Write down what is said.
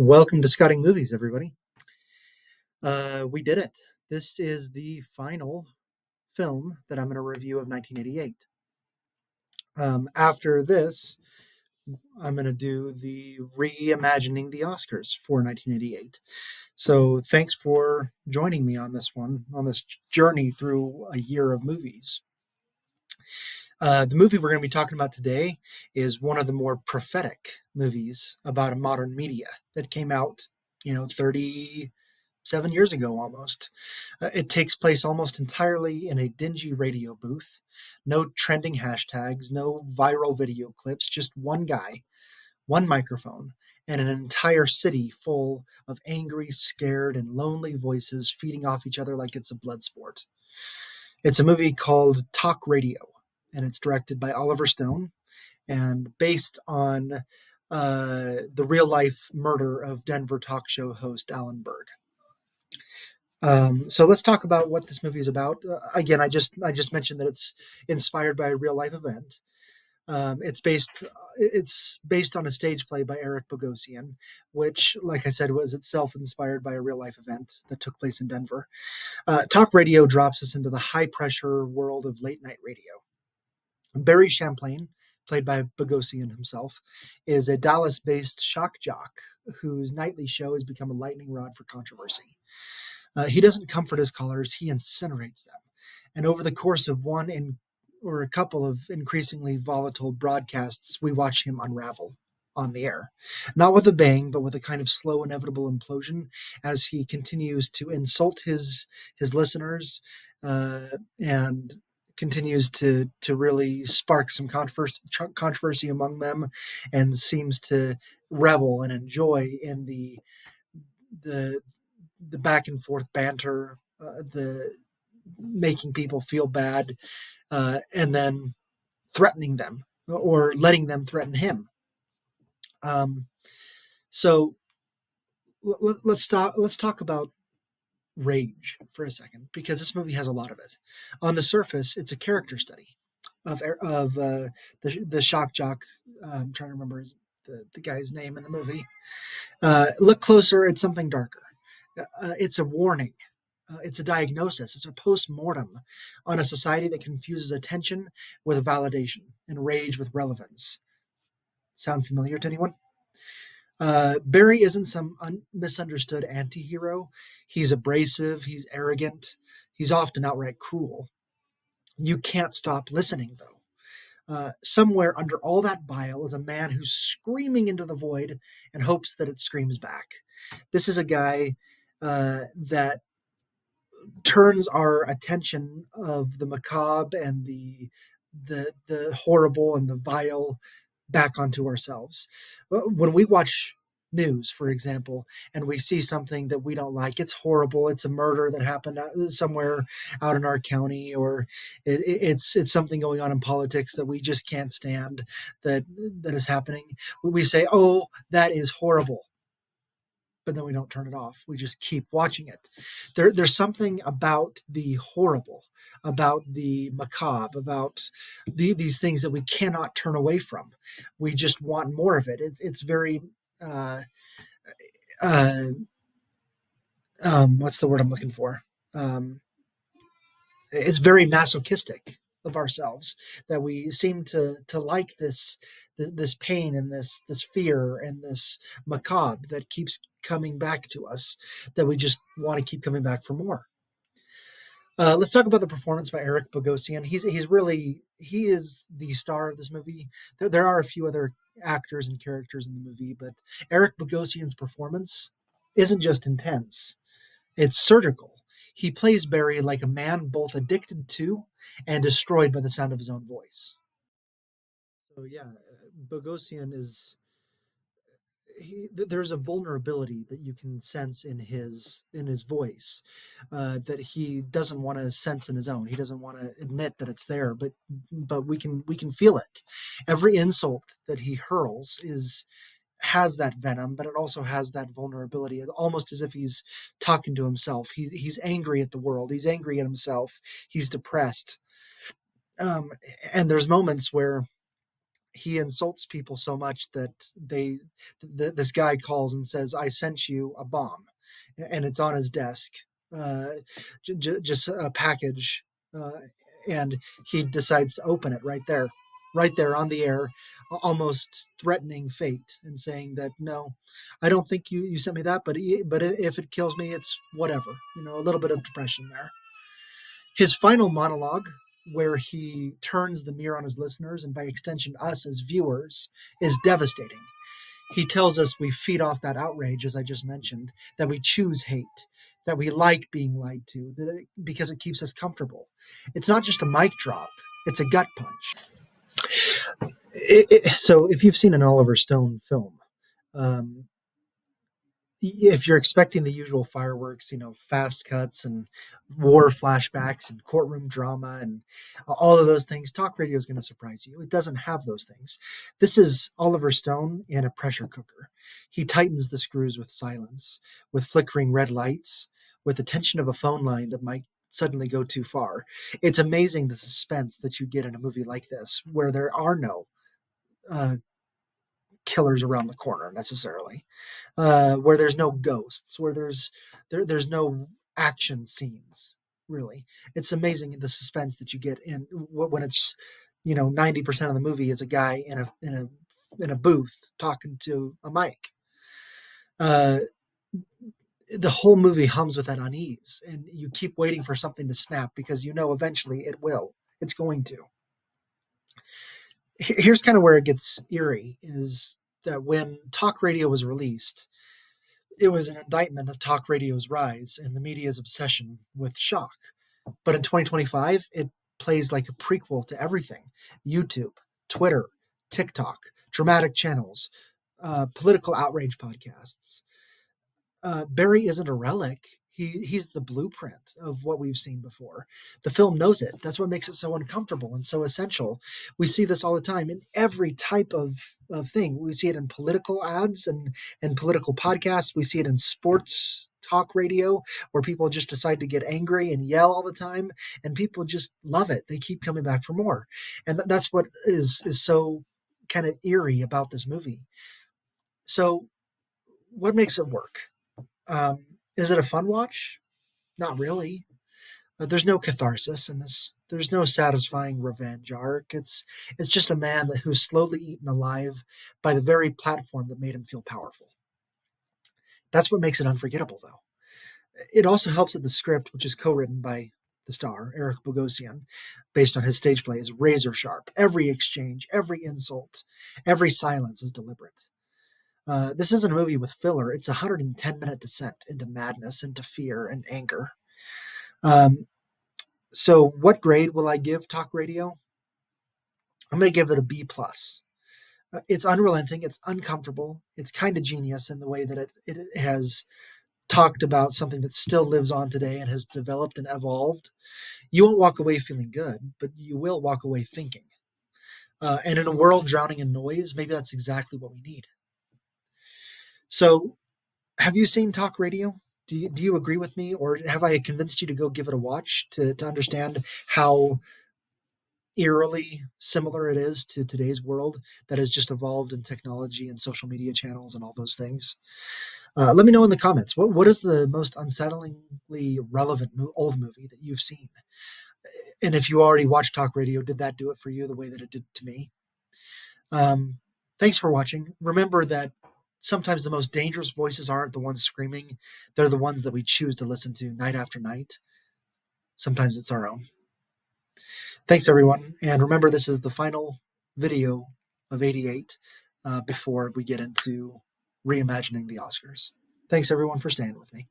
Welcome to Scouting Movies, everybody. We did it. This is the final film that I'm going to review of 1988. After this, I'm going to do the reimagining the Oscars for 1988. So thanks for joining me on this one, on this journey through a year of movies. The movie we're going to be talking about today is one of the more prophetic movies about a modern media that came out, 37 years ago almost. It takes place almost entirely in a dingy radio booth. No trending hashtags, no viral video clips, just one guy, one microphone, and an entire city full of angry, scared, and lonely voices feeding off each other like it's a blood sport. It's a movie called Talk Radio, and it's directed by Oliver Stone and based on the real life murder of Denver talk show host Alan Berg. So let's talk about what this movie is about. Again, I just mentioned that it's inspired by a real life event. It's based on a stage play by Eric Bogosian, which, like I said, was itself inspired by a real life event that took place in Denver. Talk radio drops us into the high pressure world of late night radio. Barry Champlain, played by Bogosian himself, is a Dallas based shock jock whose nightly show has become a lightning rod for controversy. He doesn't comfort his callers, he incinerates them. And over the course of or a couple of increasingly volatile broadcasts, we watch him unravel on the air. Not with a bang, but with a kind of slow, inevitable implosion as he continues to insult his listeners, and continues to really spark some controversy among them, and seems to revel and enjoy in the the back and forth banter, the making people feel bad, and then threatening them or letting them threaten him. Um, so let's talk about rage for a second, because this movie has a lot of it. On the surface, it's a character study of the shock jock. I'm trying to remember the guy's name in the movie. Look closer; it's something darker. It's a warning. It's a diagnosis. It's a post-mortem on a society that confuses attention with validation and rage with relevance. Sound familiar to anyone? Barry isn't some misunderstood anti-hero. He's abrasive. He's arrogant. He's often outright cruel. You can't stop listening, though. Somewhere under all that bile is a man who's screaming into the void and hopes that it screams back. This is a guy that turns our attention of the macabre and the horrible and the vile back onto ourselves. When we watch news, for example, and we see something that we don't like, it's horrible. It's a murder that happened somewhere out in our county, or it's something going on in politics that we just can't stand that is happening. We say, "Oh, that is horrible." But then we don't turn it off. We just keep watching it. There's something about the horrible, about the macabre, about these things that we cannot turn away from. We just want more of it. It's very uh, uh, what's the word I'm looking for? Um, it's very masochistic of ourselves that we seem to like this pain and this fear and this macabre that keeps coming back to us, that we just want to keep coming back for more. Let's talk about the performance by Eric Bogosian. He is the star of this movie. There are a few other actors and characters in the movie, but Eric Bogosian's performance isn't just intense, it's surgical. He plays Barry like a man both addicted to and destroyed by the sound of his own voice. So yeah, Bogosian is there's a vulnerability that you can sense in his voice, that he doesn't want to sense in his own. He doesn't want to admit that it's there, but we can feel it. Every insult that he hurls is has that venom, but it also has that vulnerability, almost as if he's talking to himself. He's angry at the world. He's angry at himself. He's depressed. Um, and there's moments where he insults people so much that this guy calls and says, "I sent you a bomb," and it's on his desk, uh, just a package, uh, and he decides to open it right there on the air, almost threatening fate and saying that, no, I don't think you sent me that, but if it kills me, it's whatever. A little bit of depression there. His final monologue, where he turns the mirror on his listeners and by extension us as viewers, is devastating. He tells us we feed off that outrage, as I just mentioned, that we choose hate, that we like being lied to, because it keeps us comfortable. It's not just a mic drop, it's a gut punch. So if you've seen an Oliver Stone film, um, if you're expecting the usual fireworks, fast cuts and war flashbacks and courtroom drama and all of those things, talk radio is going to surprise you. It doesn't have those things. This is Oliver Stone in a pressure cooker. He tightens the screws with silence, with flickering red lights, with the tension of a phone line that might suddenly go too far. It's amazing the suspense that you get in a movie like this, where there are no uh, killers around the corner necessarily, where there's no ghosts, where there's no action scenes. Really, it's amazing the suspense that you get in when it's 90% of the movie is a guy in a booth talking to a mic. Uh, the whole movie hums with that unease, and you keep waiting for something to snap because eventually it will. It's going to. Here's kind of where it gets eerie: is that when talk radio was released, it was an indictment of talk radio's rise and the media's obsession with shock. But in 2025, it plays like a prequel to everything: YouTube, Twitter, TikTok, dramatic channels, political outrage podcasts. Barry isn't a relic. He's the blueprint of what we've seen before. The film knows it. That's what makes it so uncomfortable and so essential. We see this all the time in every type of thing. We see it in political ads and political podcasts. We see it in sports talk radio, where people just decide to get angry and yell all the time, and people just love it. They keep coming back for more, and that's what is so kind of eerie about this movie. So, what makes it work? Is it a fun watch? Not really. There's no catharsis in this. There's no satisfying revenge arc. It's just a man who's slowly eaten alive by the very platform that made him feel powerful. That's what makes it unforgettable, though. It also helps that the script, which is co-written by the star Eric Bogosian, based on his stage play, is razor sharp. Every exchange, every insult, every silence is deliberate. This isn't a movie with filler. It's a 110-minute descent into madness, into fear and anger. Um, so, what grade will I give Talk Radio? I'm going to give it a B plus. It's unrelenting. It's uncomfortable. It's kind of genius in the way that it has talked about something that still lives on today and has developed and evolved. You won't walk away feeling good, but you will walk away thinking. And in a world drowning in noise, maybe that's exactly what we need. So, have you seen Talk Radio? Do you agree with me, or have I convinced you to go give it a watch to understand how eerily similar it is to today's world that has just evolved in technology and social media channels and all those things? Let me know in the comments. What is the most unsettlingly relevant old movie that you've seen? And if you already watched Talk Radio, did that do it for you the way that it did to me? Um, Thanks for watching. Remember that sometimes the most dangerous voices aren't the ones screaming, they're the ones that we choose to listen to night after night. Sometimes it's our own. Thanks, everyone. And remember, this is the final video of 88 before we get into reimagining the Oscars. Thanks, everyone, for staying with me.